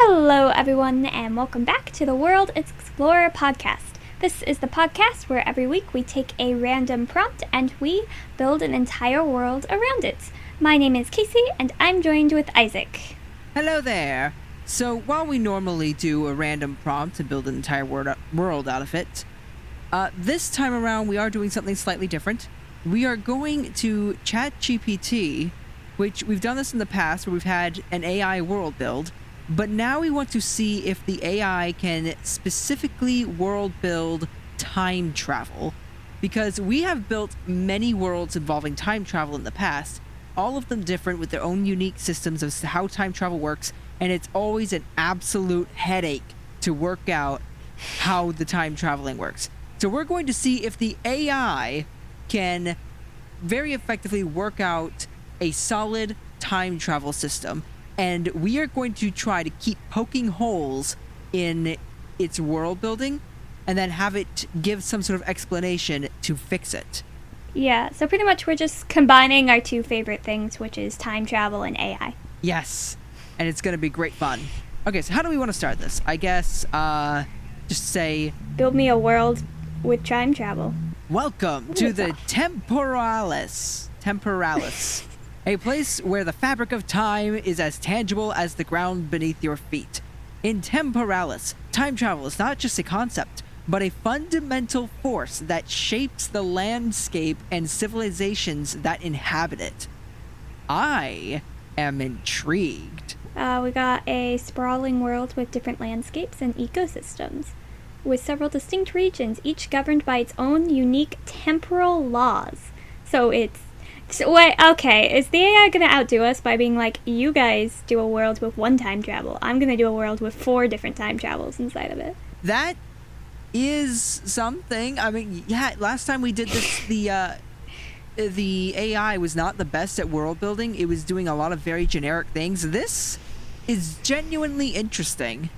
Hello, everyone, and welcome back to the World Explorer podcast. This is the podcast where every week we take a random prompt and we build an entire world around it. My name is Casey, and I'm joined with Isaac. Hello there. So while we normally do a random prompt to build an entire world out of it, this time around we are doing something slightly different. We are going to Chat GPT, which we've done this in the past where we've had an AI world build, but now we want to see if the AI can specifically world build time travel, because we have built many worlds involving time travel in the past, all of them different with their own unique systems of how time travel works, and it's always an absolute headache to work out how the time traveling works. So we're going to see if the AI can very effectively work out a solid time travel system, and we are going to try to keep poking holes in its world building and then have it give some sort of explanation to fix it. Yeah, so pretty much we're just combining our two favorite things, which is time travel and AI. Yes, and it's going to be great fun. Okay, so how do we want to start this? I guess, just say... Build me a world with time travel. Welcome to the Temporalis. A place where the fabric of time is as tangible as the ground beneath your feet. In Temporalis, time travel is not just a concept, but a fundamental force that shapes the landscape and civilizations that inhabit it. I am intrigued. We got a sprawling world with different landscapes and ecosystems, with several distinct regions, each governed by its own unique temporal laws. Okay, is the AI gonna outdo us by being like, you guys do a world with one time travel, I'm gonna do a world with 4 different time travels inside of it? That is something. I mean, yeah, last time we did this, the AI was not the best at world building. It was doing a lot of very generic things. This is genuinely interesting.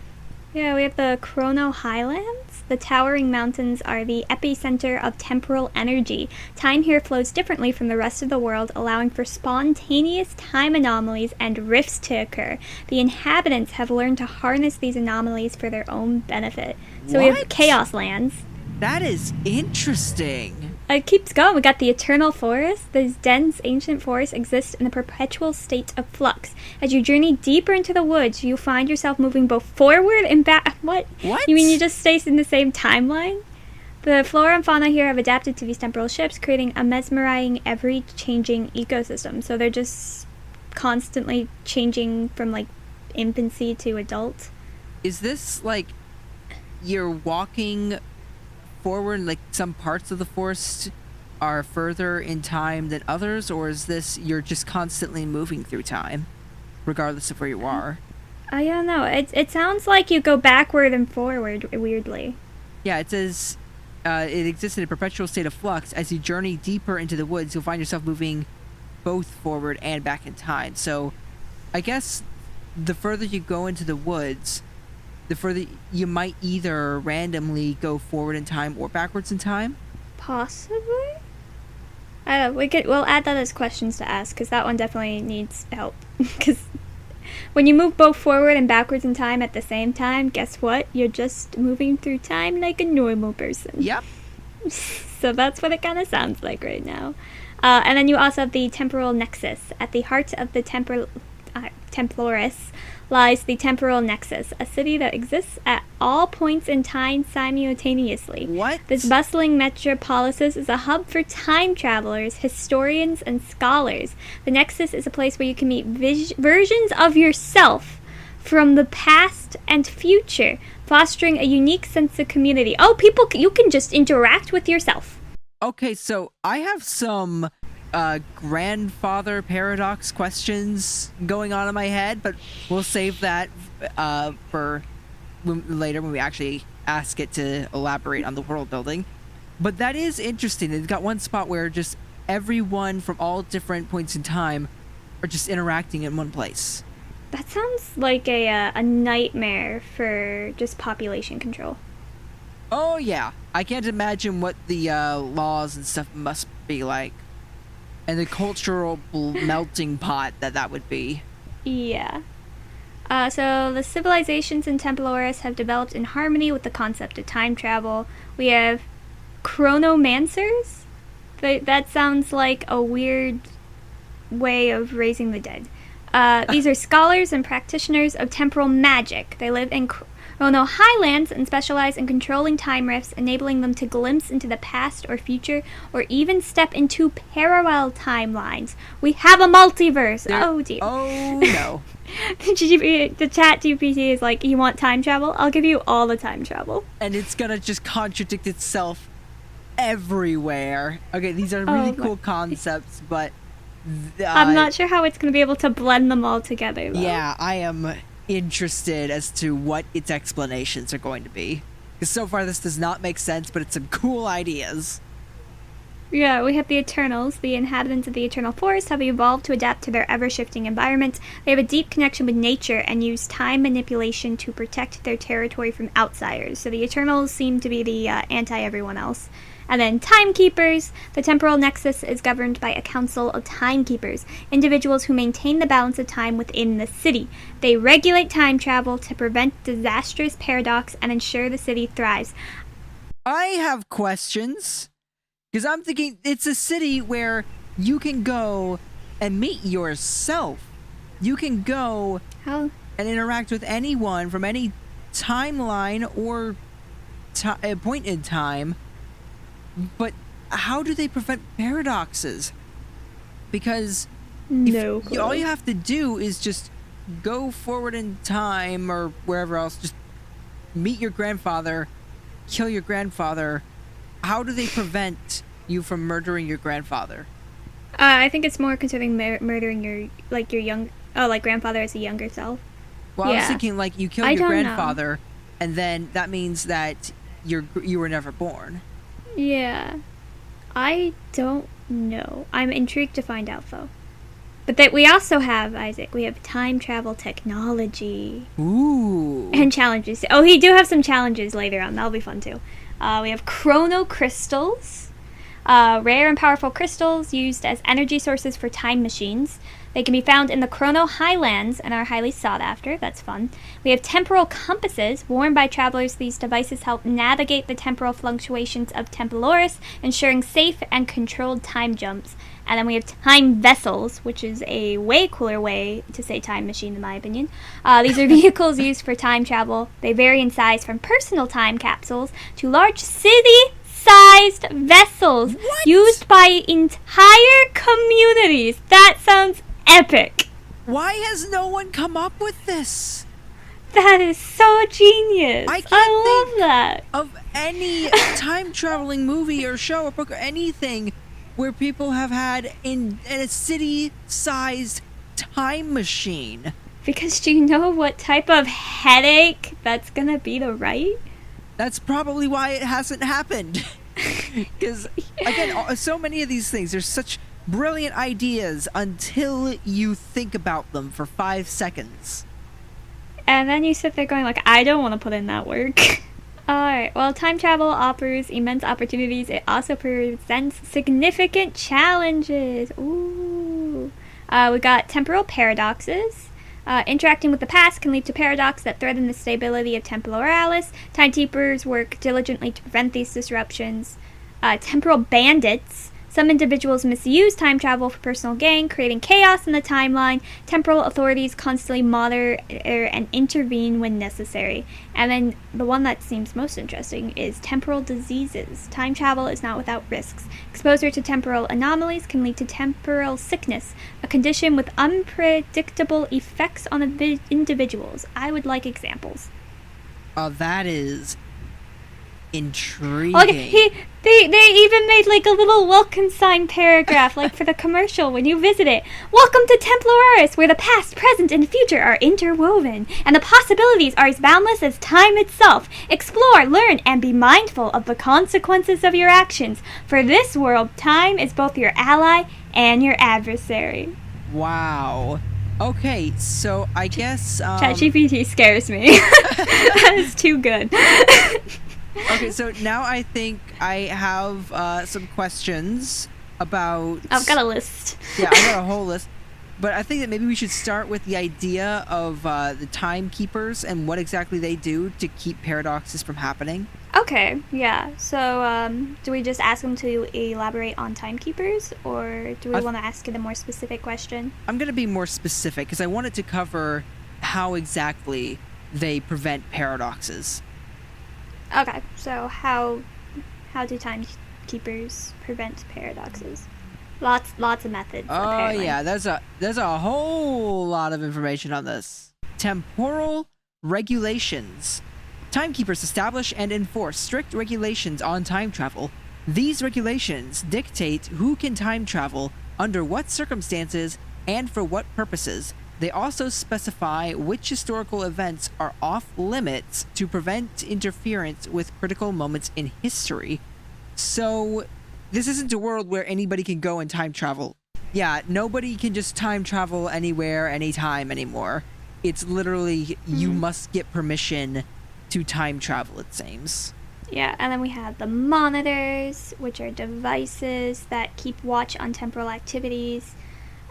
Yeah, we have the Chrono Highlands. The towering mountains are the epicenter of temporal energy. Time here flows differently from the rest of the world, allowing for spontaneous time anomalies and rifts to occur. The inhabitants have learned to harness these anomalies for their own benefit. So we have Chaos Lands. That is interesting. It keeps going. We got the Eternal Forest. These dense, ancient forests exist in a perpetual state of flux. As you journey deeper into the woods, you find yourself moving both forward and back. What? You mean you just stay in the same timeline? The flora and fauna here have adapted to these temporal shifts, creating a mesmerizing, ever-changing ecosystem. So they're just constantly changing from, like, infancy to adult. Is this, like, you're walking forward, like some parts of the forest are further in time than others, or is this you're just constantly moving through time regardless of where you are? I don't know. It sounds like you go backward and forward, weirdly. Yeah, it says it exists in a perpetual state of flux. As you journey deeper into the woods, you'll find yourself moving both forward and back in time. So I guess the further you go into the woods, the further you might either randomly go forward in time or backwards in time. Possibly. We'll add that as questions to ask, because that one definitely needs help. Because when you move both forward and backwards in time at the same time, guess what? You're just moving through time like a normal person. Yep. So that's what it kind of sounds like right now. And then you also have the temporal nexus. At the heart of the Temploris lies the temporal nexus, a city that exists at all points in time simultaneously. What? This bustling metropolis is a hub for time travelers, historians, and scholars. The nexus is a place where you can meet versions of yourself from the past and future, fostering a unique sense of community. Oh, you can just interact with yourself. Okay, so I have some grandfather paradox questions going on in my head, but we'll save that for later when we actually ask it to elaborate on the world building. But that is interesting. It's got one spot where just everyone from all different points in time are just interacting in one place. That sounds like a nightmare for just population control. Oh yeah, I can't imagine what the laws and stuff must be like. And the cultural melting pot that would be. Yeah. So the civilizations in Templores have developed in harmony with the concept of time travel. We have chronomancers. That sounds like a weird way of raising the dead. These are scholars and practitioners of temporal magic. They live in Chrono Highlands and specialize in controlling time rifts, enabling them to glimpse into the past or future, or even step into parallel timelines. We have a multiverse. Oh dear. Oh no. The Chat GPT is like, you want time travel? I'll give you all the time travel. And it's gonna just contradict itself everywhere. Okay, these are really cool concepts, but I'm not sure how it's going to be able to blend them all together, though. Yeah, I am interested as to what its explanations are going to be. Because so far this does not make sense, but it's some cool ideas. Yeah, we have the Eternals. The inhabitants of the Eternal Forest have evolved to adapt to their ever-shifting environment. They have a deep connection with nature and use time manipulation to protect their territory from outsiders. So the Eternals seem to be the anti-everyone else. And then Timekeepers. The temporal nexus is governed by a council of timekeepers, individuals who maintain the balance of time within the city. They regulate time travel to prevent disastrous paradox and ensure the city thrives. I have questions, because I'm thinking it's a city where you can go and meet yourself. You can go and interact with anyone from any timeline or point in time. But how do they prevent paradoxes? Because all you have to do is just go forward in time or wherever else, just meet your grandfather, kill your grandfather. How do they prevent you from murdering your grandfather? I think it's more concerning murdering your grandfather as a younger self. Well, I was thinking like you kill your grandfather, and then that means that you were never born. Yeah. I don't know. I'm intrigued to find out, though. But that we also have, Isaac, we have time travel technology. Ooh. And challenges. Oh, we do have some challenges later on. That'll be fun, too. We have chrono crystals. Rare and powerful crystals used as energy sources for time machines. They can be found in the Chrono Highlands and are highly sought after. That's fun. We have temporal compasses worn by travelers. These devices help navigate the temporal fluctuations of Templores, ensuring safe and controlled time jumps. And then we have time vessels, which is a way cooler way to say time machine, in my opinion. These are vehicles used for time travel. They vary in size from personal time capsules to large city-sized vessels used by entire communities. That sounds epic. Why has no one come up with this? That is so genius. I love that. Of any time traveling movie or show or book or anything where people have had in a city-sized time machine. Because do you know what type of headache that's gonna be to write? That's probably why it hasn't happened. Because, again, so many of these things, there's such brilliant ideas until you think about them for 5 seconds. And then you sit there going like, I don't want to put in that work. Alright, well, time travel offers immense opportunities. It also presents significant challenges. Ooh. We got temporal paradoxes. Interacting with the past can lead to paradox that threaten the stability of temporalis. Timekeepers work diligently to prevent these disruptions. Temporal bandits. Some individuals misuse time travel for personal gain, creating chaos in the timeline. Temporal authorities constantly monitor and intervene when necessary. And then the one that seems most interesting is temporal diseases. Time travel is not without risks. Exposure to temporal anomalies can lead to temporal sickness, a condition with unpredictable effects on individuals. I would like examples. That is intriguing. Like they even made like a little welcome sign paragraph, like for the commercial when you visit it. Welcome to Templaris, where the past, present, and future are interwoven, and the possibilities are as boundless as time itself. Explore, learn, and be mindful of the consequences of your actions. For this world, time is both your ally and your adversary. Wow. Okay, so I guess ChatGPT scares me. That is too good. Okay, so now I think I have some questions about... I've got a list. Yeah, I got a whole list. But I think that maybe we should start with the idea of the timekeepers and what exactly they do to keep paradoxes from happening. Okay, yeah. So, do we just ask them to elaborate on timekeepers, or do we want to ask it a more specific question? I'm going to be more specific because I wanted to cover how exactly they prevent paradoxes. Okay, so how do timekeepers prevent paradoxes? Lots of methods. Oh apparently. yeah, there's a whole lot of information on this. Temporal regulations. Timekeepers establish and enforce strict regulations on time travel. These regulations dictate who can time travel, under what circumstances, and for what purposes. They also specify which historical events are off limits to prevent interference with critical moments in history. So, this isn't a world where anybody can go and time travel. Yeah, nobody can just time travel anywhere, anytime anymore. It's literally, you must get permission to time travel, it seems. Yeah, and then we have the monitors, which are devices that keep watch on temporal activities.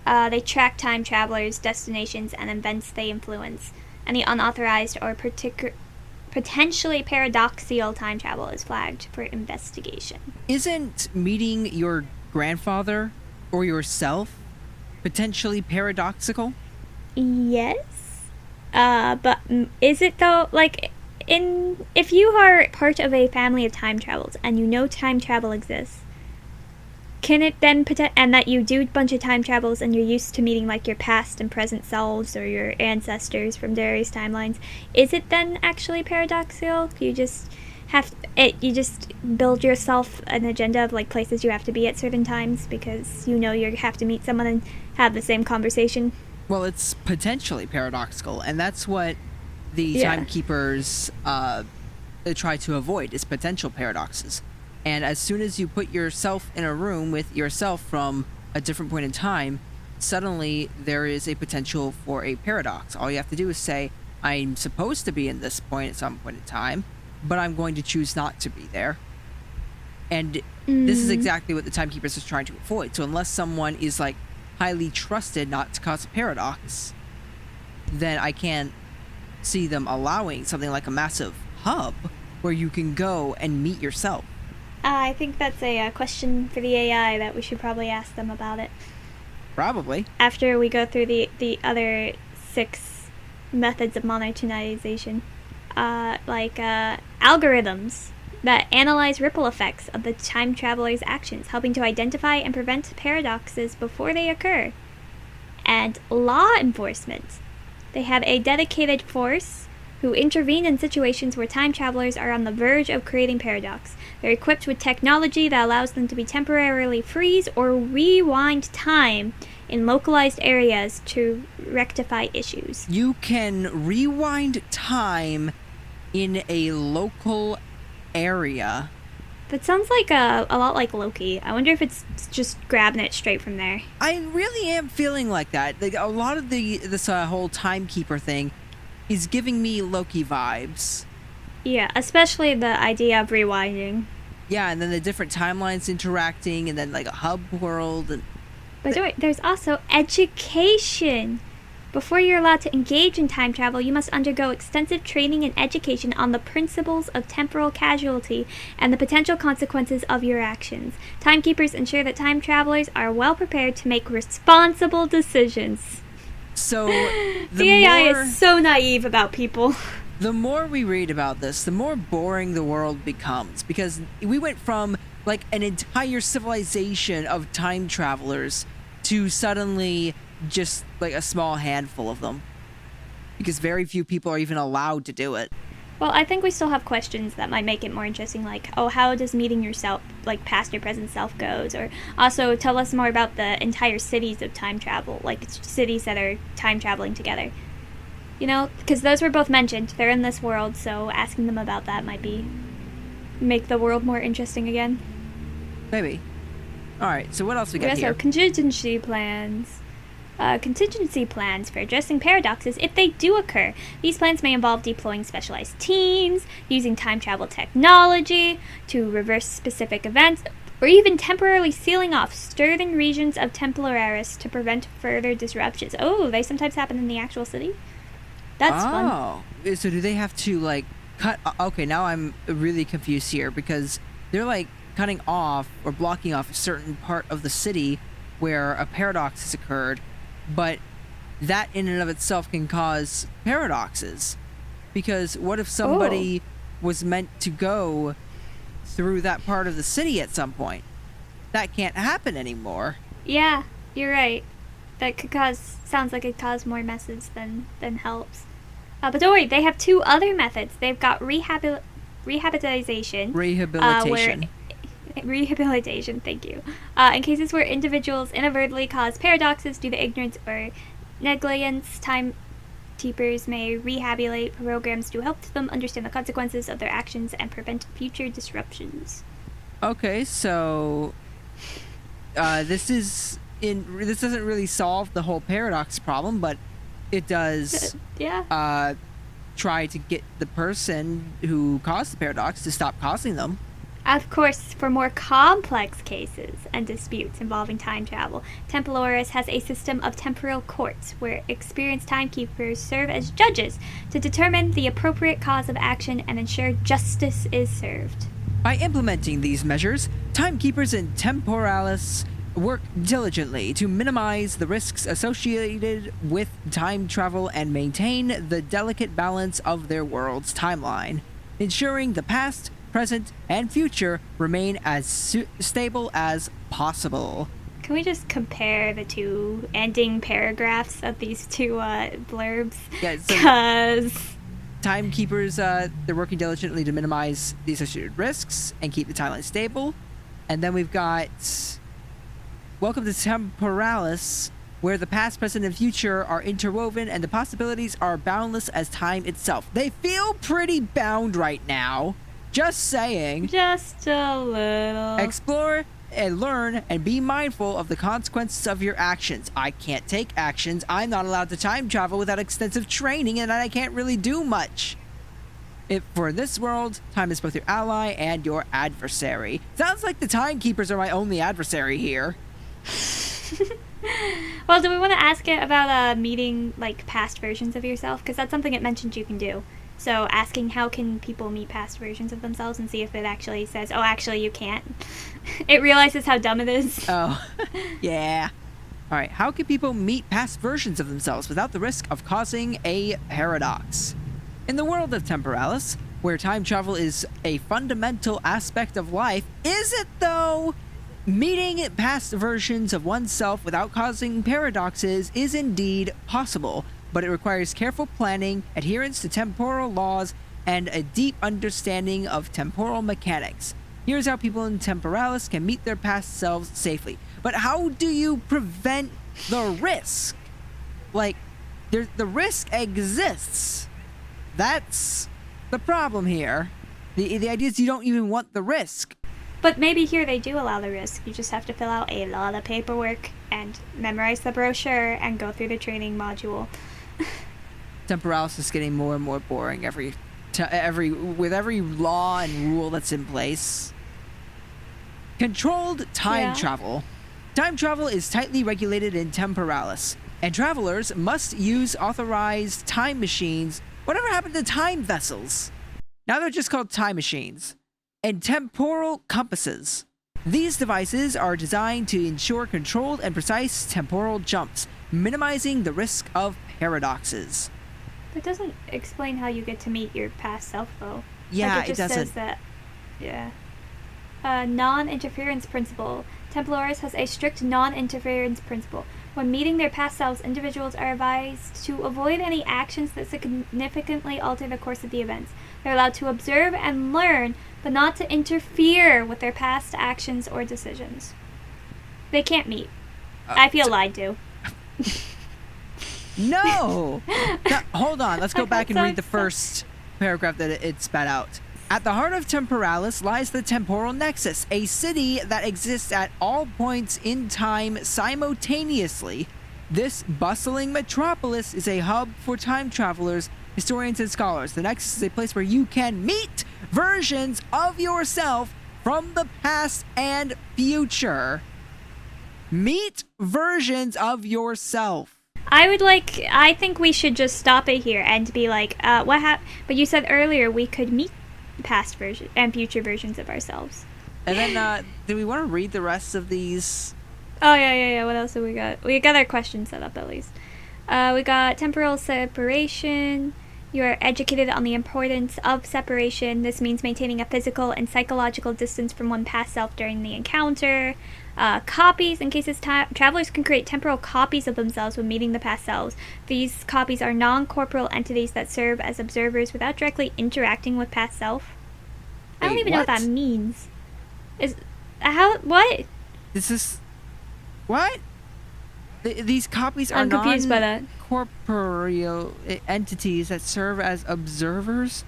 They track time travelers, destinations, and events they influence. Any unauthorized or potentially paradoxical time travel is flagged for investigation. Isn't meeting your grandfather or yourself potentially paradoxical? Yes. But is it though? Like, if you are part of a family of time travels and you know time travel exists, can it then and that you do a bunch of time travels and you're used to meeting like your past and present selves or your ancestors from various timelines, is it then actually paradoxical? You just build yourself an agenda of like places you have to be at certain times because you know you have to meet someone and have the same conversation. Well, it's potentially paradoxical, and that's what the timekeepers try to avoid, is potential paradoxes. And as soon as you put yourself in a room with yourself from a different point in time, suddenly there is a potential for a paradox. All you have to do is say, I'm supposed to be in this point at some point in time, but I'm going to choose not to be there. And this is exactly what the timekeepers are trying to avoid. So unless someone is like highly trusted not to cause a paradox, then I can't see them allowing something like a massive hub where you can go and meet yourself. I think that's a question for the AI that we should probably ask them about it. Probably. After we go through the other 6 methods of monetization. Algorithms that analyze ripple effects of the time traveler's actions, helping to identify and prevent paradoxes before they occur. And law enforcement. They have a dedicated force who intervene in situations where time travelers are on the verge of creating paradox. They're equipped with technology that allows them to be temporarily freeze or rewind time in localized areas to rectify issues. You can rewind time in a local area. That sounds like a lot like Loki. I wonder if it's just grabbing it straight from there. I really am feeling like that. Like, a lot of this whole timekeeper thing is giving me Loki vibes. Yeah, especially the idea of rewinding. Yeah, and then the different timelines interacting, and then like a hub world. And By the way, there's also education. Before you're allowed to engage in time travel, you must undergo extensive training and education on the principles of temporal causality and the potential consequences of your actions. Timekeepers ensure that time travelers are well prepared to make responsible decisions. So the AI is so naive about people. The more we read about this, the more boring the world becomes, because we went from like an entire civilization of time travelers to suddenly just like a small handful of them, because very few people are even allowed to do it. Well, I think we still have questions that might make it more interesting, like, oh, how does meeting yourself, like past or present self, goes? Or also tell us more about the entire cities of time travel, like cities that are time traveling together. You know, because those were both mentioned. They're in this world, so asking them about that might make the world more interesting again. Maybe. All right, so what else we got also here? Contingency plans. Contingency plans for addressing paradoxes if they do occur. These plans may involve deploying specialized teams, using time travel technology to reverse specific events, or even temporarily sealing off certain regions of Temporaris to prevent further disruptions. Oh, they sometimes happen in the actual city? That's fun. Oh, so do they have to, like, cut... Okay, now I'm really confused here, because they're, like, cutting off or blocking off a certain part of the city where a paradox has occurred, but that in and of itself can cause paradoxes. Because what if somebody was meant to go through that part of the city at some point? That can't happen anymore. Yeah, you're right. That could cause... Sounds like it caused more messes than helps. But don't worry, they have two other methods. They've got rehabilitation. Rehabilitation, thank you. In cases where individuals inadvertently cause paradoxes due to ignorance or negligence, timekeepers may rehabilitate programs to help them understand the consequences of their actions and prevent future disruptions. Okay, so this doesn't really solve the whole paradox problem, but it does try to get the person who caused the paradox to stop causing them. Of course, for more complex cases and disputes involving time travel, Temporaris has a system of temporal courts where experienced timekeepers serve as judges to determine the appropriate cause of action and ensure justice is served. By implementing these measures, timekeepers in Temporalis work diligently to minimize the risks associated with time travel and maintain the delicate balance of their world's timeline, ensuring the past, present, and future remain as stable as possible. Can we just compare the two ending paragraphs of these two blurbs? Yeah, because timekeepers, they're working diligently to minimize the associated risks and keep the timeline stable. And then we've got welcome to Temporalis, where the past, present, and future are interwoven and the possibilities are boundless as time itself. They feel pretty bound right now. Just saying. Just a little. Explore and learn and be mindful of the consequences of your actions. I can't take actions. I'm not allowed to time travel without extensive training, and I can't really do much. For this world, time is both your ally and your adversary. Sounds like the timekeepers are my only adversary here. Well, do we want to ask it about meeting like past versions of yourself? Because that's something it mentioned you can do. So asking how can people meet past versions of themselves and see if it actually says, oh, actually you can't. It realizes how dumb it is. Oh, yeah. All right, how can people meet past versions of themselves without the risk of causing a paradox? In the world of Temporalis, where time travel is a fundamental aspect of life, is it though? Meeting past versions of oneself without causing paradoxes is indeed possible, but it requires careful planning, adherence to temporal laws, and a deep understanding of temporal mechanics. Here's how people in Temporalis can meet their past selves safely. But how do you prevent the risk? Like, the risk exists. That's the problem here. The idea is you don't even want the risk. But maybe here they do allow the risk. You just have to fill out a lot of paperwork and memorize the brochure and go through the training module. Temporalis is getting more and more boring with every law and rule that's in place. Controlled time travel. Time travel is tightly regulated in Temporalis, and travelers must use authorized time machines. Whatever happened to time vessels? Now they're just called time machines. And temporal compasses. These devices are designed to ensure controlled and precise temporal jumps, minimizing the risk of paradoxes. It doesn't explain how you get to meet your past self, though. Yeah, like, it just doesn't. says that. Yeah. Non-interference principle. Temporaris has a strict non-interference principle. When meeting their past selves, individuals are advised to avoid any actions that significantly alter the course of the events. They're allowed to observe and learn, but not to interfere with their past actions or decisions. They can't meet. I feel lied to. No! Now, hold on, let's go back and read the first paragraph that it spat out. At the heart of Temporalis lies the temporal nexus, a city that exists at all points in time simultaneously. This bustling metropolis is a hub for time travelers, historians, and scholars. The nexus is a place where you can meet versions of yourself from the past and future. Meet versions of yourself. I think we should just stop it here and be like, but you said earlier we could meet past version and future versions of ourselves. And then, do we want to read the rest of these? Oh, yeah. What else have we got? We got our questions set up, at least. We got temporal separation. You are educated on the importance of separation. This means maintaining a physical and psychological distance from one past self during the encounter. Copies, in cases travelers can create temporal copies of themselves when meeting the past selves. These copies are non-corporeal entities that serve as observers without directly interacting with past self. I don't even know what that means. What? This is... What? These copies are I'm confused by that. Non-corporeal entities that serve as observers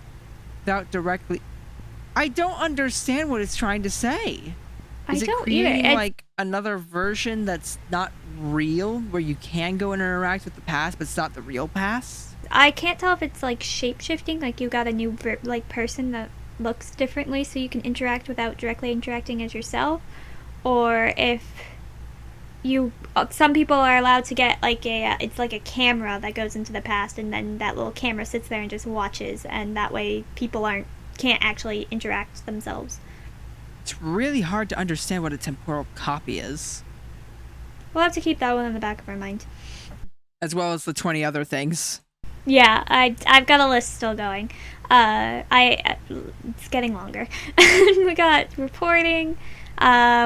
without directly... I don't understand what it's trying to say. Is I don't it creating either. like another version that's not real, where you can go and interact with the past, but it's not the real past? I can't tell if it's like shape-shifting, like you got a new person that looks differently so you can interact without directly interacting as yourself, or if some people are allowed to get like it's like a camera that goes into the past, and then that little camera sits there and just watches, and that way people can't actually interact themselves. It's really hard to understand what a temporal copy is. We'll have to keep that one in the back of our mind. As well as the 20 other things. Yeah, I've got a list still going. It's getting longer. We got reporting,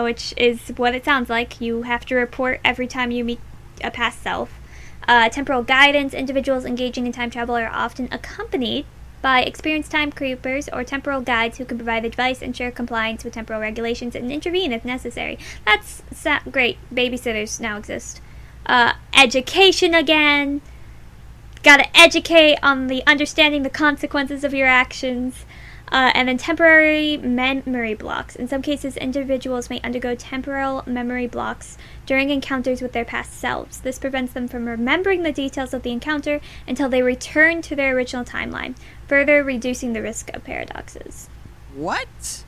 which is what it sounds like. You have to report every time you meet a past self. Temporal guidance. Individuals engaging in time travel are often accompanied by experienced time creepers or temporal guides who can provide advice, ensure compliance with temporal regulations, and intervene if necessary. That's great. Babysitters now exist. Education again. Gotta educate on understanding the consequences of your actions. And then temporary memory blocks. In some cases, individuals may undergo temporal memory blocks during encounters with their past selves. This prevents them from remembering the details of the encounter until they return to their original timeline, further reducing the risk of paradoxes. What?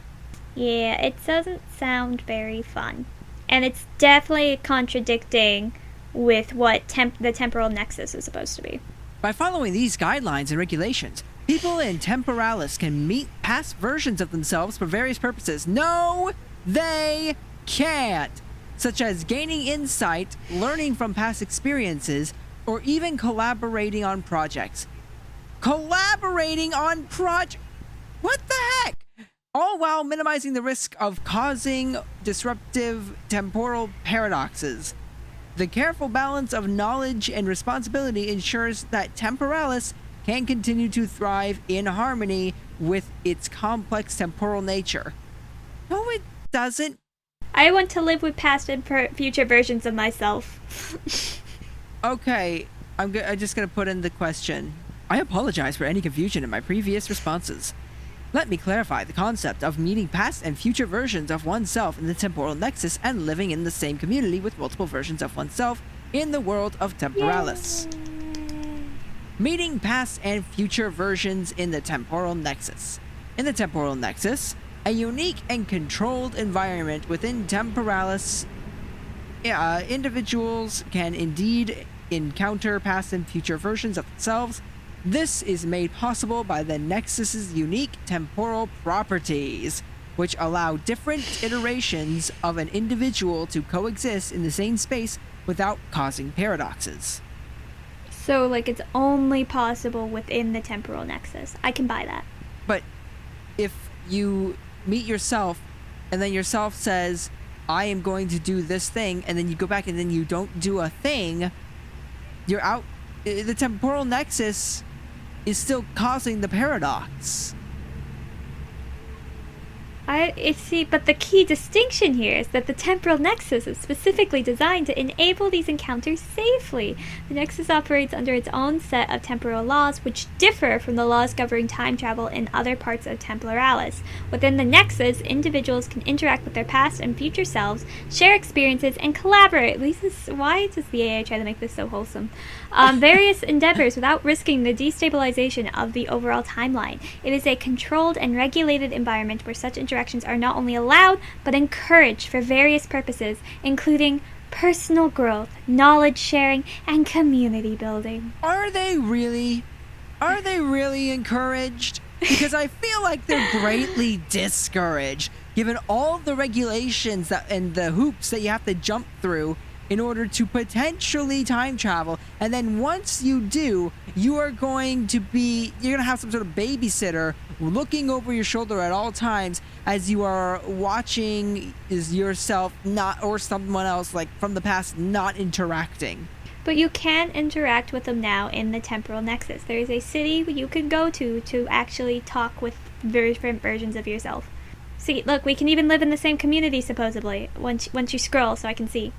Yeah, it doesn't sound very fun. And it's definitely contradicting with what the temporal nexus is supposed to be. By following these guidelines and regulations, people in Temporalis can meet past versions of themselves for various purposes. No, they can't. Such as gaining insight, learning from past experiences, or even collaborating on projects. Collaborating on projects? What the heck? All while minimizing the risk of causing disruptive temporal paradoxes. The careful balance of knowledge and responsibility ensures that Temporalis can continue to thrive in harmony with its complex temporal nature. No, it doesn't. I want to live with past and future versions of myself. Okay, I'm just going to put in the question. I apologize for any confusion in my previous responses. Let me clarify the concept of meeting past and future versions of oneself in the temporal nexus and living in the same community with multiple versions of oneself in the world of Temporalis. Yay. Meeting past and future versions in the temporal nexus. In the temporal nexus, a unique and controlled environment within Temporalis, individuals can indeed encounter past and future versions of themselves. This is made possible by the Nexus's unique temporal properties, which allow different iterations of an individual to coexist in the same space without causing paradoxes. So, like, it's only possible within the temporal nexus. I can buy that. But if you meet yourself, and then yourself says, I am going to do this thing, and then you go back and then you don't do a thing, you're out. The temporal nexus is still causing the paradox. But the key distinction here is that the temporal nexus is specifically designed to enable these encounters safely. The nexus operates under its own set of temporal laws, which differ from the laws governing time travel in other parts of Temporalis. Within the nexus, individuals can interact with their past and future selves, share experiences, and collaborate. Why does the AI try to make this so wholesome? Various endeavors without risking the destabilization of the overall timeline. It is a controlled and regulated environment where such interactions interactions are not only allowed, but encouraged for various purposes, including personal growth, knowledge sharing, and community building. Are they really? Are they really encouraged? Because I feel like they're greatly discouraged, given all the regulations and the hoops that you have to jump through in order to potentially time travel. And then once you do, you're going to have some sort of babysitter looking over your shoulder at all times as you are watching yourself or someone else like from the past not interacting. But you can interact with them now in the temporal nexus. There is a city you can go to actually talk with different versions of yourself. See, look, we can even live in the same community, supposedly, once you scroll so I can see.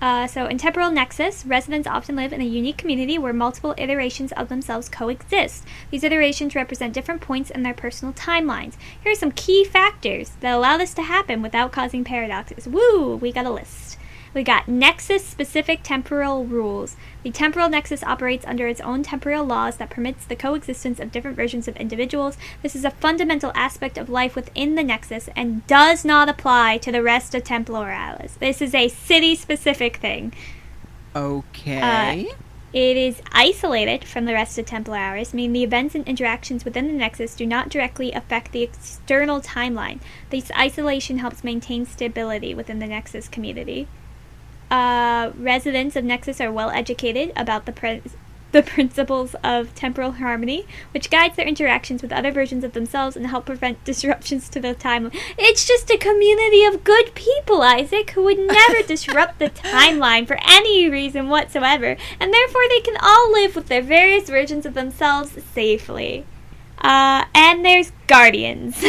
So in temporal nexus, residents often live in a unique community where multiple iterations of themselves coexist. These iterations represent different points in their personal timelines. Here are some key factors that allow this to happen without causing paradoxes. Woo! We got a list. We got nexus-specific temporal rules. The temporal nexus operates under its own temporal laws that permits the coexistence of different versions of individuals. This is a fundamental aspect of life within the nexus and does not apply to the rest of Temporalis. This is a city-specific thing. Okay. It is isolated from the rest of Temporalis, meaning the events and interactions within the nexus do not directly affect the external timeline. This isolation helps maintain stability within the nexus community. Residents of Nexus are well educated about the principles of temporal harmony, which guides their interactions with other versions of themselves and help prevent disruptions to the timeline. It's just a community of good people, Isaac, who would never disrupt the timeline for any reason whatsoever, and therefore they can all live with their various versions of themselves safely. And there's guardians.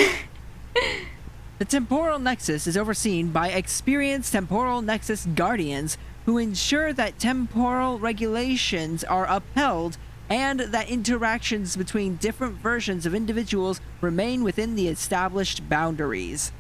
The temporal nexus is overseen by experienced temporal nexus guardians who ensure that temporal regulations are upheld and that interactions between different versions of individuals remain within the established boundaries.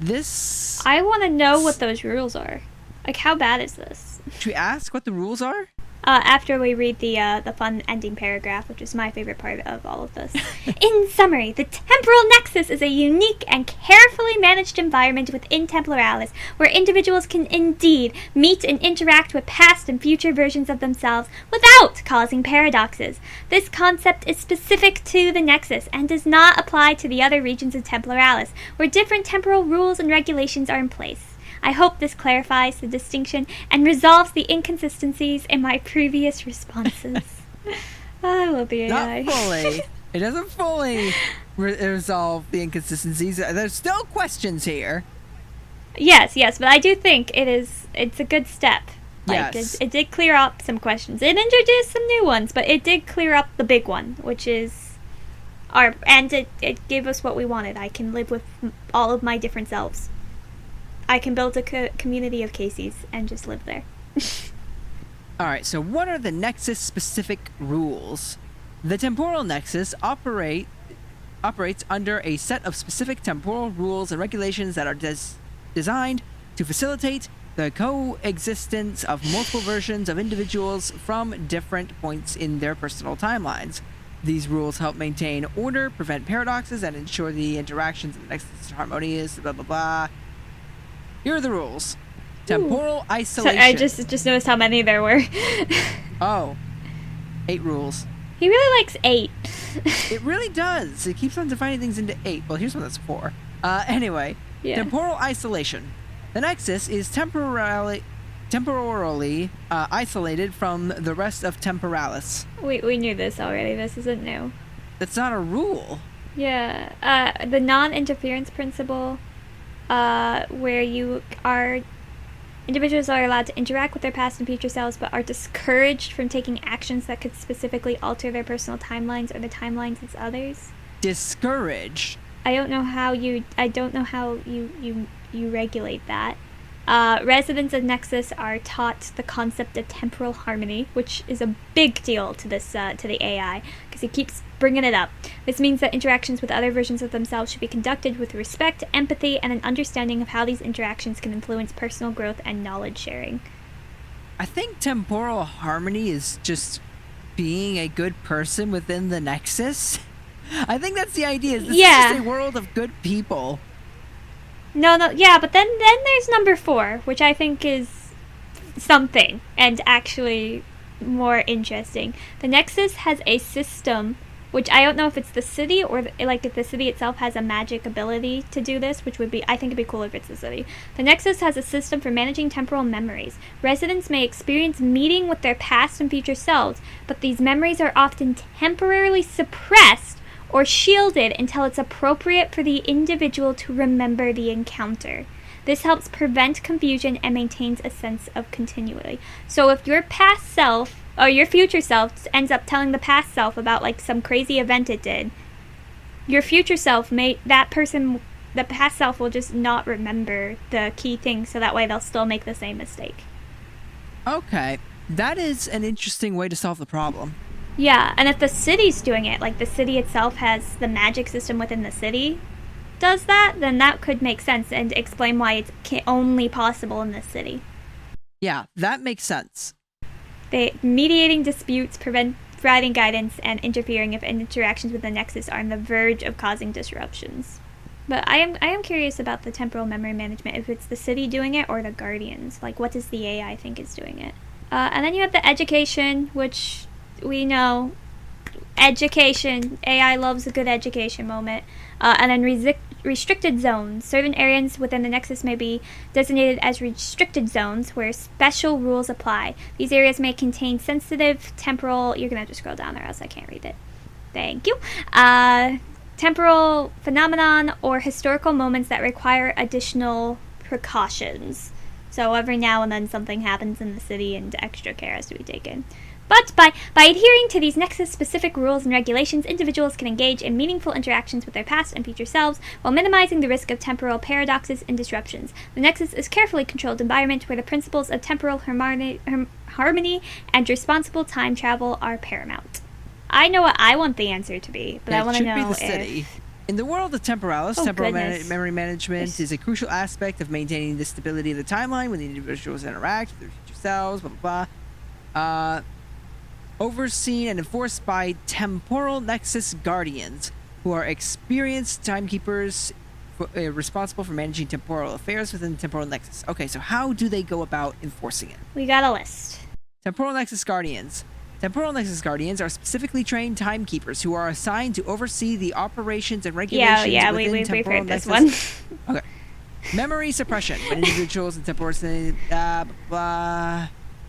I want to know what those rules are. Like, how bad is this? Should we ask what the rules are? After we read the fun ending paragraph, which is my favorite part of all of this. In summary, the temporal nexus is a unique and carefully managed environment within Temporalis, where individuals can indeed meet and interact with past and future versions of themselves without causing paradoxes. This concept is specific to the nexus and does not apply to the other regions of Temporalis, where different temporal rules and regulations are in place. I hope this clarifies the distinction and resolves the inconsistencies in my previous responses. I love the AI. Not fully. It doesn't fully resolve the inconsistencies. There's still questions here. Yes, but I do think it's a good step. Like, yes. It did clear up some questions. It introduced some new ones, but it did clear up the big one, which is and it gave us what we wanted. I can live with all of my different selves. I can build a community of Caseys and just live there. Alright, so what are the Nexus-specific rules? The temporal nexus operates under a set of specific temporal rules and regulations that are designed to facilitate the coexistence of multiple versions of individuals from different points in their personal timelines. These rules help maintain order, prevent paradoxes, and ensure the interactions in the nexus are harmonious, blah blah blah. Here are the rules. Temporal isolation. So I just noticed how many there were. Oh. 8 rules. He really likes 8. It really does. It keeps on dividing things into 8. Well, here's one that's 4. Anyway. Yeah. Temporal isolation. The nexus is temporarily isolated from the rest of Temporalis. We knew this already. This isn't new. That's not a rule. Yeah. The non-interference principle, where individuals are allowed to interact with their past and future selves, but are discouraged from taking actions that could specifically alter their personal timelines or the timelines of others. Discouraged. I don't know how you regulate that. Residents of Nexus are taught the concept of temporal harmony, which is a big deal to this to the AI, because he keeps bringing it up. This means that interactions with other versions of themselves should be conducted with respect, empathy, and an understanding of how these interactions can influence personal growth and knowledge sharing. I think temporal harmony is just being a good person within the Nexus. I think that's the idea. This is just a world of good people. No, yeah, but then there's number 4, which I think is something and actually more interesting. The Nexus has a system, which I don't know if it's the city or if the city itself has a magic ability to do this, which would be, I think it'd be cool if it's the city. The Nexus has a system for managing temporal memories. Residents may experience meeting with their past and future selves, but these memories are often temporarily suppressed or shielded until it's appropriate for the individual to remember the encounter. This helps prevent confusion and maintains a sense of continuity. So if your past self or your future self ends up telling the past self about like some crazy event it did, your future self the past self will just not remember the key things, so that way they'll still make the same mistake. Okay, that is an interesting way to solve the problem. Yeah, and if the city's doing it, like the city itself has the magic system within the city does that, then that could make sense and explain why it's only possible in this city. Yeah, that makes sense. Mediating disputes, providing guidance, and interfering if interactions with the Nexus are on the verge of causing disruptions. But I am curious about the temporal memory management, if it's the city doing it or the Guardians. Like, what does the AI think is doing it? And then you have the education, which we know education. AI loves a good education moment. And then restricted zones. Certain areas within the Nexus may be designated as restricted zones where special rules apply. These areas may contain sensitive temporal... You're going to have to scroll down or else I can't read it. Thank you. Temporal phenomenon or historical moments that require additional precautions. So every now and then something happens in the city and extra care has to be taken. But by adhering to these Nexus-specific rules and regulations, individuals can engage in meaningful interactions with their past and future selves while minimizing the risk of temporal paradoxes and disruptions. The Nexus is a carefully controlled environment where the principles of temporal harmony and responsible time travel are paramount. I know what I want the answer to be, but I want to know be the city. In the world of temporalis, temporal memory management is a crucial aspect of maintaining the stability of the timeline when the individuals interact with their future selves, blah, blah, blah. Overseen and enforced by temporal nexus guardians, who are experienced timekeepers responsible for managing temporal affairs within the temporal nexus. Okay, so how do they go about enforcing it? We got a list. Temporal nexus guardians. Temporal nexus guardians are specifically trained timekeepers who are assigned to oversee the operations and regulations within temporal nexus. This one. Okay. Memory suppression. When individuals in temporal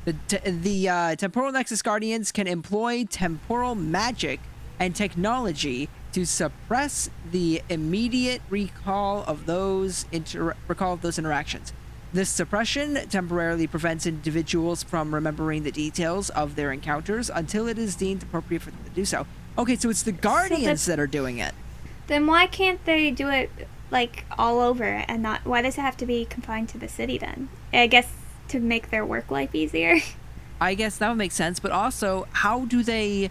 The temporal nexus guardians can employ temporal magic and technology to suppress the immediate recall of those interactions. This suppression temporarily prevents individuals from remembering the details of their encounters until it is deemed appropriate for them to do so. Okay, so it's the guardians that are doing it. Then why can't they do it like all over and not? Why does it have to be confined to the city then? I guess to make their work life easier. I guess that would make sense, but also, how do they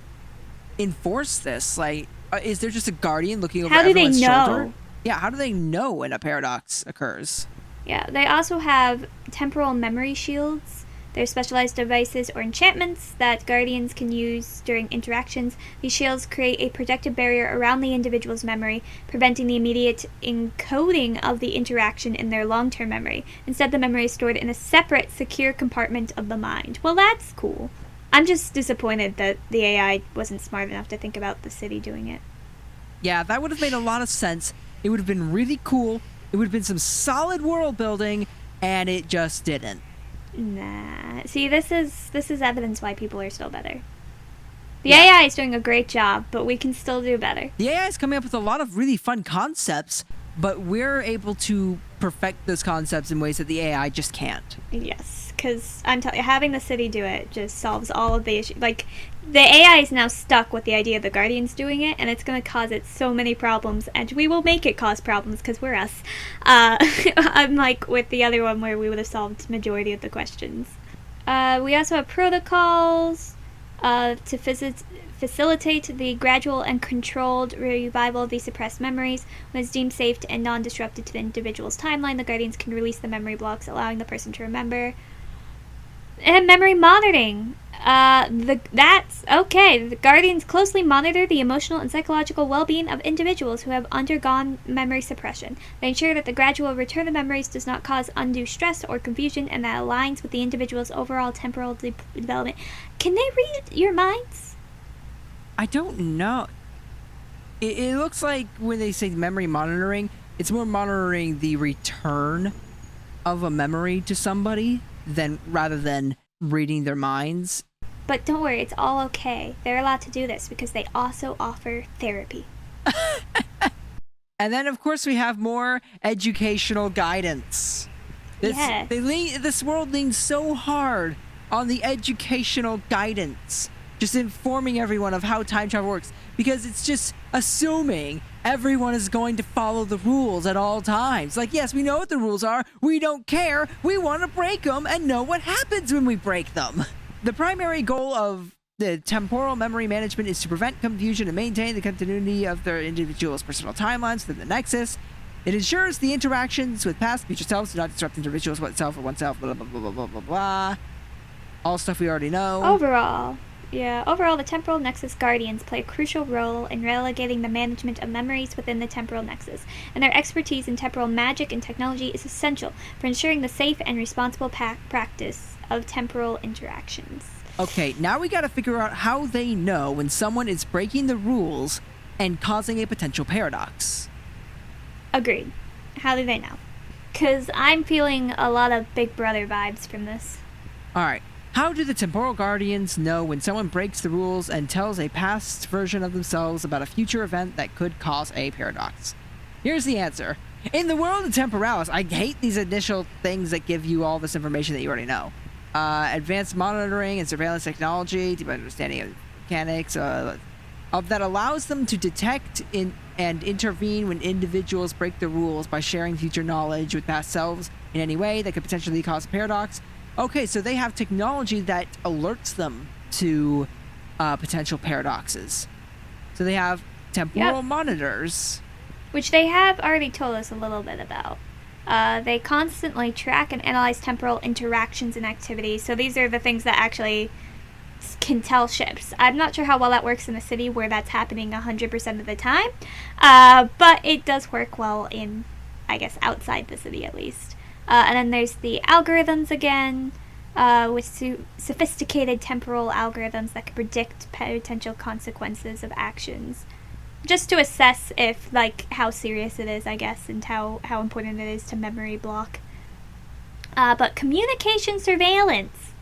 enforce this? Like, is there just a guardian looking over everyone's shoulder? Yeah, how do they know when a paradox occurs? Yeah, they also have temporal memory shields. They're specialized devices or enchantments that guardians can use during interactions. These shields create a protective barrier around the individual's memory, preventing the immediate encoding of the interaction in their long-term memory. Instead, the memory is stored in a separate, secure compartment of the mind. Well, that's cool. I'm just disappointed that the AI wasn't smart enough to think about the city doing it. Yeah, that would have made a lot of sense. It would have been really cool. It would have been some solid world building, and it just didn't. Nah. See, this is evidence why people are still better. The AI is doing a great job, but we can still do better. The AI is coming up with a lot of really fun concepts, but we're able to perfect those concepts in ways that the AI just can't. Yes, because I'm telling you, having the city do it just solves all of the issues. Like, the AI is now stuck with the idea of the Guardians doing it, and it's going to cause it so many problems, and we will make it cause problems because we're us. Unlike with the other one where we would have solved majority of the questions. We also have protocols to facilitate the gradual and controlled revival of the suppressed memories. When it's deemed safe and non-disrupted to the individual's timeline, the Guardians can release the memory blocks, allowing the person to remember. And memory monitoring. That's okay. The Guardians closely monitor the emotional and psychological well-being of individuals who have undergone memory suppression. They ensure that the gradual return of memories does not cause undue stress or confusion, and that aligns with the individual's overall temporal development. Can they read your minds? I don't know. It looks like when they say memory monitoring, it's more monitoring the return of a memory to somebody rather than reading their minds. But don't worry, it's all okay. They're allowed to do this because they also offer therapy. And then, of course, we have more educational guidance. This world leans so hard on the educational guidance, just informing everyone of how time travel works, because it's just assuming everyone is going to follow the rules at all times. Like, yes, we know what the rules are. We don't care. We want to break them and know what happens when we break them. The primary goal of the temporal memory management is to prevent confusion and maintain the continuity of their individual's personal timelines within the Nexus. It ensures the interactions with past and future selves do not disrupt individuals, oneself, or oneself, blah, blah, blah, blah, blah, blah, blah. All stuff we already know. Overall, the Temporal Nexus Guardians play a crucial role in relegating the management of memories within the Temporal Nexus, and their expertise in temporal magic and technology is essential for ensuring the safe and responsible practice of temporal interactions. Okay, now we gotta figure out how they know when someone is breaking the rules and causing a potential paradox. Agreed. How do they know? Because I'm feeling a lot of Big Brother vibes from this. Alright. How do the Temporal Guardians know when someone breaks the rules and tells a past version of themselves about a future event that could cause a paradox? Here's the answer. In the world of Temporalis, I hate these initial things that give you all this information that you already know. Advanced monitoring and surveillance technology, deep understanding of mechanics, that allows them to detect and intervene when individuals break the rules by sharing future knowledge with past selves in any way that could potentially cause a paradox. Okay, so they have technology that alerts them to potential paradoxes. So they have temporal monitors. Which they have already told us a little bit about. They constantly track and analyze temporal interactions and activities. So these are the things that actually can tell shifts. I'm not sure how well that works in a city where that's happening 100% of the time. But it does work well in, I guess, outside the city at least. And then there's the algorithms again, with sophisticated temporal algorithms that can predict potential consequences of actions. Just to assess if, how serious it is, I guess, and how important it is to memory block. But communication surveillance.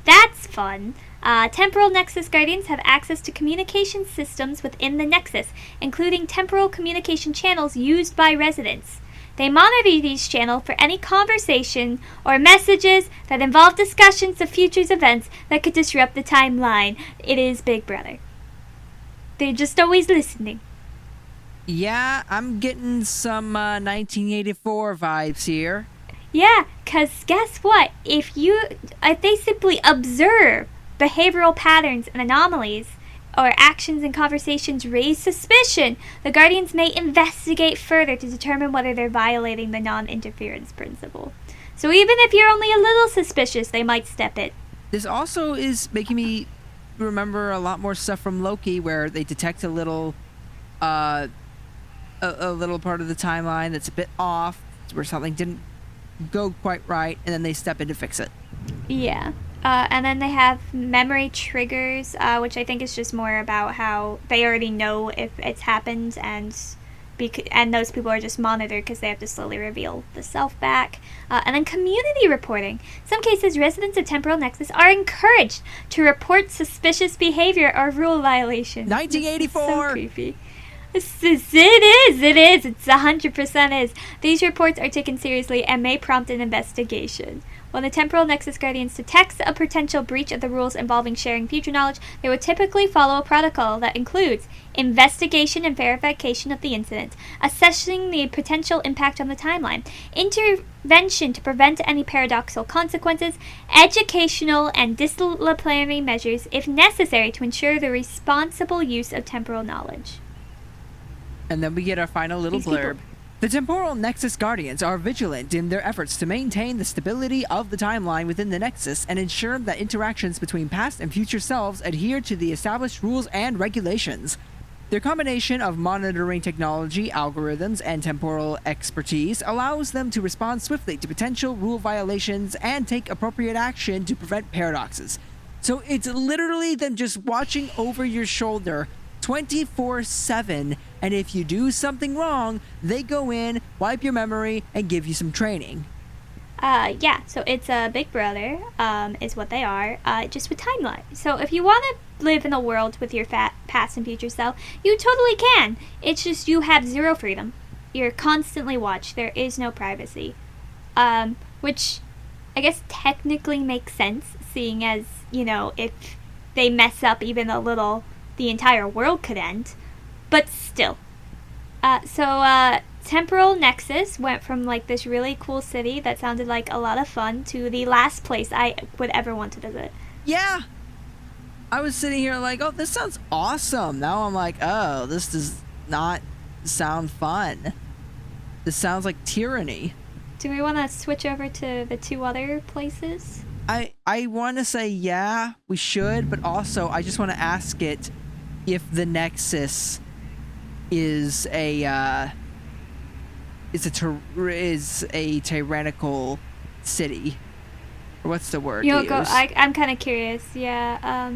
That's fun. Temporal Nexus Guardians have access to communication systems within the Nexus, including temporal communication channels used by residents. They monitor these channels for any conversation or messages that involve discussions of future events that could disrupt the timeline. It is Big Brother. They're just always listening. Yeah, I'm getting some 1984 vibes here. Yeah, because guess what? If they simply observe behavioral patterns and anomalies, or actions and conversations raise suspicion, the Guardians may investigate further to determine whether they're violating the non-interference principle. So even if you're only a little suspicious, they might step in. This also is making me remember a lot more stuff from Loki, where they detect a little part of the timeline that's a bit off, where something didn't go quite right, and then they step in to fix it. Yeah. And then they have memory triggers, which I think is just more about how they already know if it's happened, and those people are just monitored because they have to slowly reveal the self back. And then community reporting. In some cases, residents of Temporal Nexus are encouraged to report suspicious behavior or rule violations. 1984! So creepy. It is. It's 100% is. These reports are taken seriously and may prompt an investigation. When the Temporal Nexus Guardians detect a potential breach of the rules involving sharing future knowledge, they would typically follow a protocol that includes investigation and verification of the incident, assessing the potential impact on the timeline, intervention to prevent any paradoxical consequences, educational and disciplinary measures if necessary to ensure the responsible use of temporal knowledge. And then we get our final little blurb. The Temporal Nexus Guardians are vigilant in their efforts to maintain the stability of the timeline within the Nexus and ensure that interactions between past and future selves adhere to the established rules and regulations. Their combination of monitoring technology, algorithms, and temporal expertise allows them to respond swiftly to potential rule violations and take appropriate action to prevent paradoxes. So it's literally them just watching over your shoulder 24/7, and if you do something wrong, they go in, wipe your memory, and give you some training. Yeah, so it's a Big Brother, is what they are, just with timeline. So if you want to live in a world with your past and future self, you totally can. It's just you have zero freedom. You're constantly watched. There is no privacy. Which I guess technically makes sense, seeing as, you know, if they mess up even a little, the entire world could end. But still. Temporal Nexus went from like this really cool city that sounded like a lot of fun to the last place I would ever want to visit. Yeah. I was sitting here like, oh, this sounds awesome. Now I'm like, oh, this does not sound fun. This sounds like tyranny. Do we want to switch over to the two other places? I want to say yeah, we should, but also I just want to ask it if the Nexus is a tyrannical city. Or what's the word? You'll go. I'm kind of curious. Yeah,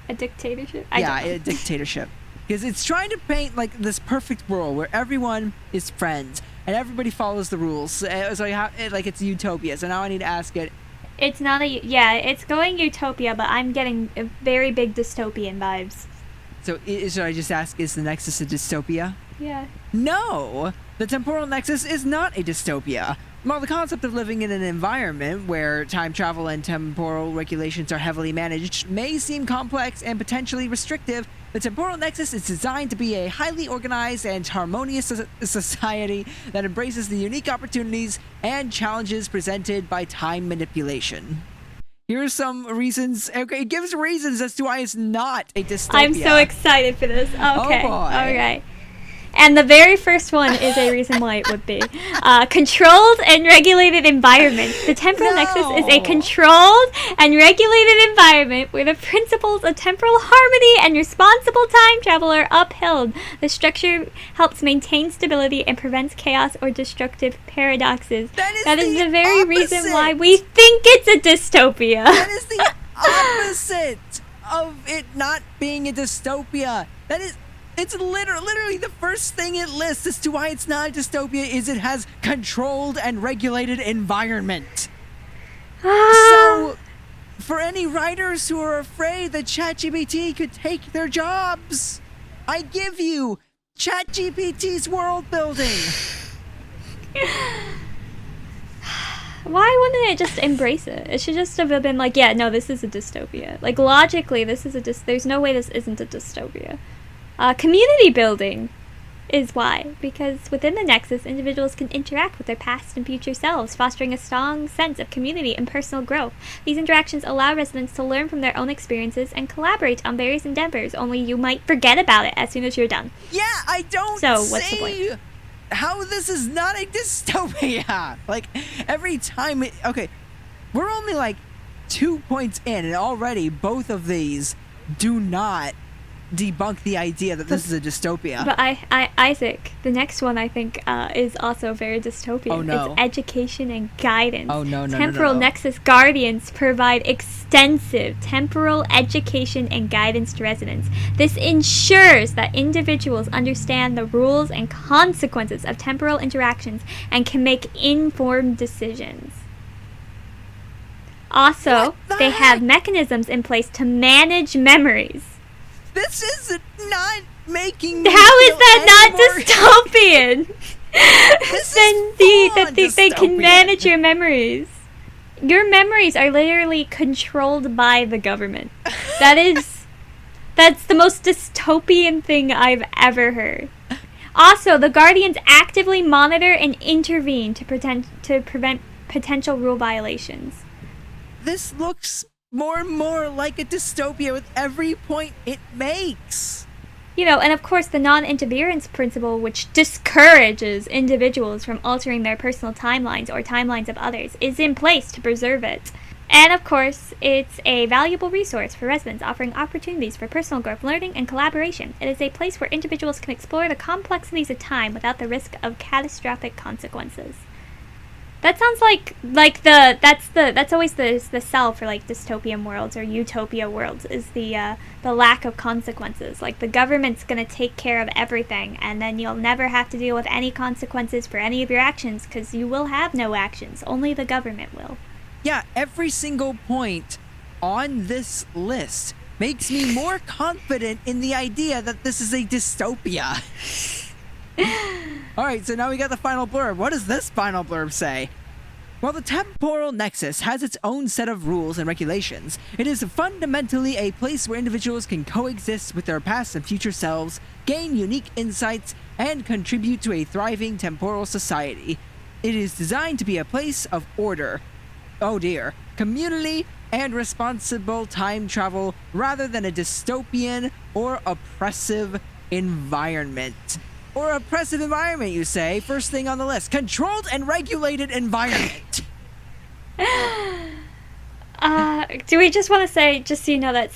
a dictatorship. A dictatorship. Because it's trying to paint like this perfect world where everyone is friends and everybody follows the rules. So it's utopia. So now I need to ask it. It's not it's going utopia, but I'm getting very big dystopian vibes. So should I just ask, is the Nexus a dystopia? Yeah. No! The Temporal Nexus is not a dystopia. While the concept of living in an environment where time travel and temporal regulations are heavily managed may seem complex and potentially restrictive, the Temporal Nexus is designed to be a highly organized and harmonious society that embraces the unique opportunities and challenges presented by time manipulation. Here's some reasons. Okay, it gives reasons as to why it's not a dystopia. I'm so excited for this. Okay. Oh boy. All right. And the very first one is a reason why it would be. Controlled and regulated environment. The Temporal Nexus is a controlled and regulated environment where the principles of temporal harmony and responsible time travel are upheld. The structure helps maintain stability and prevents chaos or destructive paradoxes. That is the very reason why we think it's a dystopia. That is the opposite of it not being a dystopia. It's literally the first thing it lists as to why it's not a dystopia is it has controlled and regulated environment. So, for any writers who are afraid that Chat GPT could take their jobs, I give you Chat GPT's world building. Why wouldn't it just embrace it? It should just have been like, yeah, no, this is a dystopia. Like, logically, this is there's no way this isn't a dystopia. Community building is why, because within the Nexus, individuals can interact with their past and future selves, fostering a strong sense of community and personal growth. These interactions allow residents to learn from their own experiences and collaborate on various endeavors, only you might forget about it as soon as you're done. Yeah, I don't what's the point? How this is not a dystopia. Like, every time okay, we're only like 2 points in, and already both of these do not debunk the idea that this is a dystopia. But Isaac, the next one I think is also very dystopian. Oh no. It's education and guidance. Oh no. Temporal Nexus Guardians provide extensive temporal education and guidance to residents. This ensures that individuals understand the rules and consequences of temporal interactions and can make informed decisions. Also, they have mechanisms in place to manage memories. This is not making me How is that not more... dystopian? Then they can manage your memories. Your memories are literally controlled by the government. That's the most dystopian thing I've ever heard. Also, the Guardians actively monitor and intervene to prevent potential rule violations. This looks more and more like a dystopia with every point it makes. And of course the non-interference principle, which discourages individuals from altering their personal timelines or timelines of others, is in place to preserve it. And of course, it's a valuable resource for residents, offering opportunities for personal growth, learning, and collaboration. It is a place where individuals can explore the complexities of time without the risk of catastrophic consequences. That sounds that's always the sell for like dystopian worlds or utopia worlds, is the lack of consequences. Like the government's gonna take care of everything, and then you'll never have to deal with any consequences for any of your actions because you will have no actions. Only the government will. Yeah, every single point on this list makes me more confident in the idea that this is a dystopia. Alright, so now we got the final blurb. What does this final blurb say? While the temporal nexus has its own set of rules and regulations, it is fundamentally a place where individuals can coexist with their past and future selves, gain unique insights, and contribute to a thriving temporal society. It is designed to be a place of order, community, and responsible time travel rather than a dystopian or oppressive environment. Or oppressive environment, you say? First thing on the list. Controlled and regulated environment. Do we just want to say, just so you know, that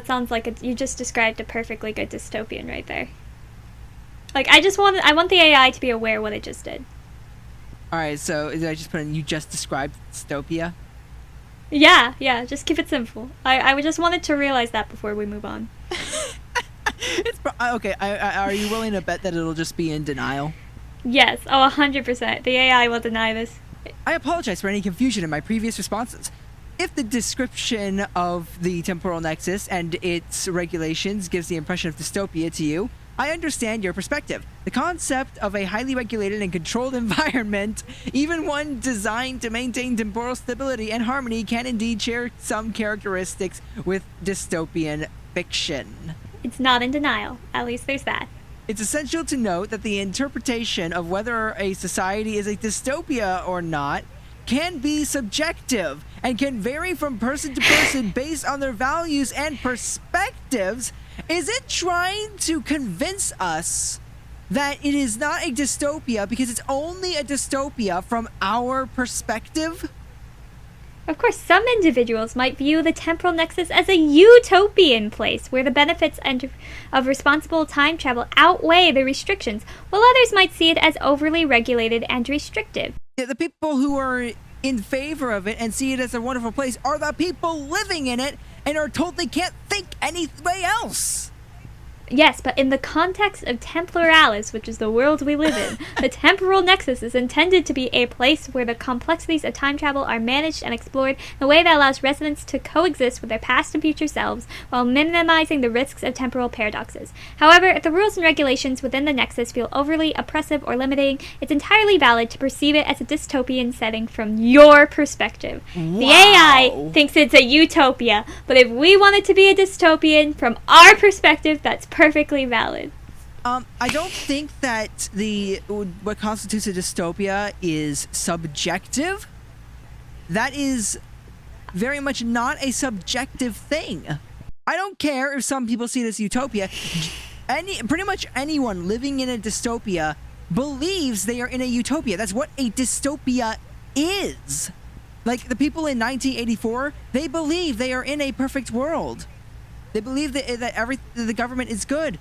sounds like you just described a perfectly good dystopian right there. Like, I want the AI to be aware what it just did. Alright, so did I just put in, you just described dystopia? Yeah, just keep it simple. I just wanted to realize that before we move on. Okay, are you willing to bet that it'll just be in denial? Yes, 100%. The AI will deny this. I apologize for any confusion in my previous responses. If the description of the temporal nexus and its regulations gives the impression of dystopia to you, I understand your perspective. The concept of a highly regulated and controlled environment, even one designed to maintain temporal stability and harmony, can indeed share some characteristics with dystopian fiction. It's not in denial. At least there's that. It's essential to note that the interpretation of whether a society is a dystopia or not can be subjective and can vary from person to person based on their values and perspectives. Is it trying to convince us that it is not a dystopia because it's only a dystopia from our perspective? Of course, some individuals might view the temporal nexus as a utopian place where the benefits of responsible time travel outweigh the restrictions, while others might see it as overly regulated and restrictive. Yeah, the people who are in favor of it and see it as a wonderful place are the people living in it and are told they can't think any way else. Yes, but in the context of Temporalis, which is the world we live in, the temporal nexus is intended to be a place where the complexities of time travel are managed and explored in a way that allows residents to coexist with their past and future selves while minimizing the risks of temporal paradoxes. However, if the rules and regulations within the nexus feel overly oppressive or limiting, it's entirely valid to perceive it as a dystopian setting from your perspective. Wow. The AI thinks it's a utopia, but if we want it to be a dystopian from our perspective, that's perfectly valid. I don't think that what constitutes a dystopia is subjective. That is very much not a subjective thing. I don't care if some people see it as utopia. Pretty much anyone living in a dystopia believes they are in a utopia. That's what a dystopia is. Like the people in 1984, they believe they are in a perfect world. They believe that the government is good.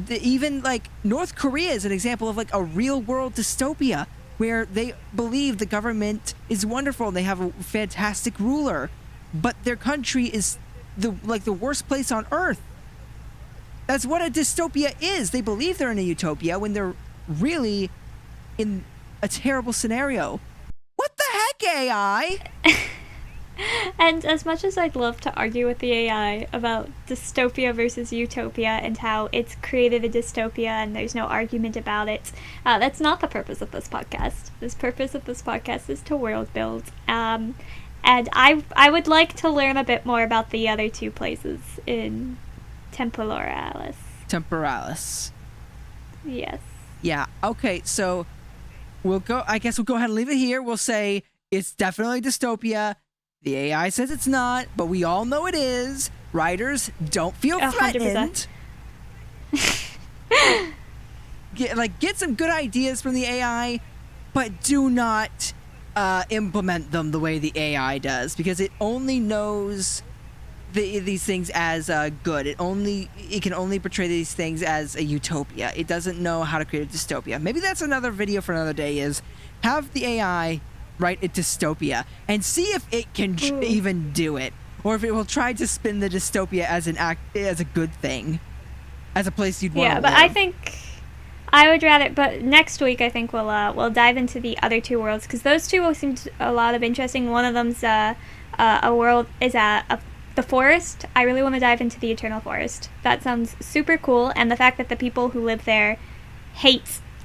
Even like North Korea is an example of like a real world dystopia where they believe the government is wonderful and they have a fantastic ruler, but their country is the worst place on earth. That's what a dystopia is. They believe they're in a utopia when they're really in a terrible scenario. What the heck, AI? And as much as I'd love to argue with the AI about dystopia versus utopia and how it's created a dystopia and there's no argument about it, that's not the purpose of this podcast. The purpose of this podcast is to world build. And I would like to learn a bit more about the other two places in Temporalis. Temporalis. Yes. Yeah, okay, so I guess we'll go ahead and leave it here. We'll say it's definitely dystopia. The AI says it's not, but we all know it is. Writers, don't feel threatened. 100%. Get some good ideas from the AI, but do not implement them the way the AI does, because it only knows these things as good. It can only portray these things as a utopia. It doesn't know how to create a dystopia. Maybe that's another video for another day, is have the AI write a dystopia and see if it can even do it, or if it will try to spin the dystopia as a good thing, as a place you'd want to live. Yeah, but I think I would rather. But next week, I think we'll dive into the other two worlds, because those two will seem a lot of interesting. One of them's a world is the forest. I really want to dive into the eternal forest. That sounds super cool, and the fact that the people who live there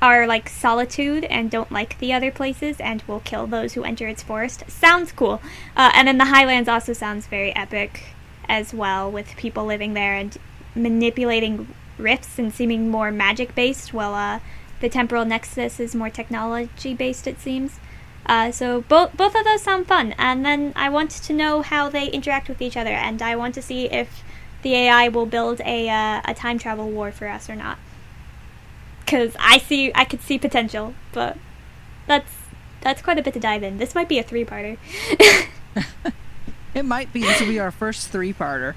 are like solitude and don't like the other places and will kill those who enter its forest sounds cool. And then the highlands also sounds very epic as well, with people living there and manipulating rifts and seeming more magic based, while the temporal nexus is more technology based, it seems. So both of those sound fun, and then I want to know how they interact with each other, and I want to see if the AI will build a time travel war for us or not. Because I could see potential, but that's quite a bit to dive in. This might be a 3-parter. It might be. This will be our first 3-parter.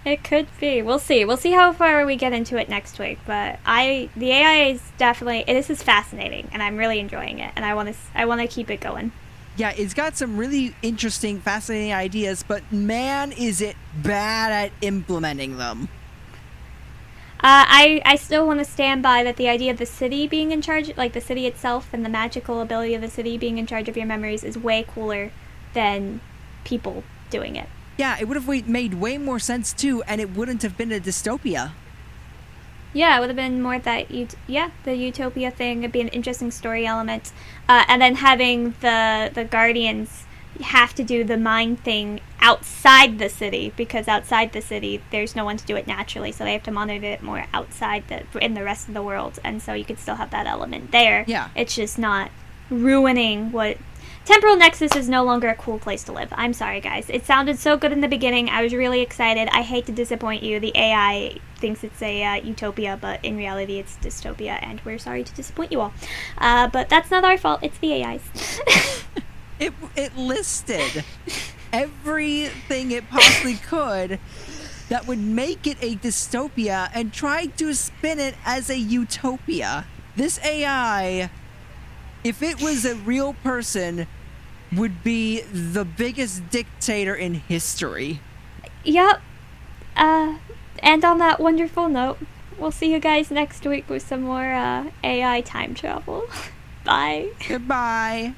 It could be. We'll see. We'll see how far we get into it next week. But the AI is definitely, this is fascinating, and I'm really enjoying it, and I want to keep it going. Yeah, it's got some really interesting, fascinating ideas, but man, is it bad at implementing them. I still want to stand by that the idea of the city being in charge, like the city itself and the magical ability of the city being in charge of your memories, is way cooler than people doing it. Yeah, it would have made way more sense too, and it wouldn't have been a dystopia. Yeah, it would have been more that the utopia thing would be an interesting story element, and then having the Guardians have to do the mind thing outside the city, because outside the city there's no one to do it naturally, so they have to monitor it more outside in the rest of the world, and so you could still have that element there. Yeah, it's just not ruining what. Temporal Nexus is no longer a cool place to live. I'm sorry, guys. It sounded so good in the beginning. I was really excited. I hate to disappoint you. The AI thinks it's a utopia, but in reality it's dystopia, and we're sorry to disappoint you all. But that's not our fault. It's the AI's. It listed everything it possibly could that would make it a dystopia and tried to spin it as a utopia. This AI, if it was a real person, would be the biggest dictator in history. Yep. And on that wonderful note, we'll see you guys next week with some more AI time travel. Bye. Goodbye.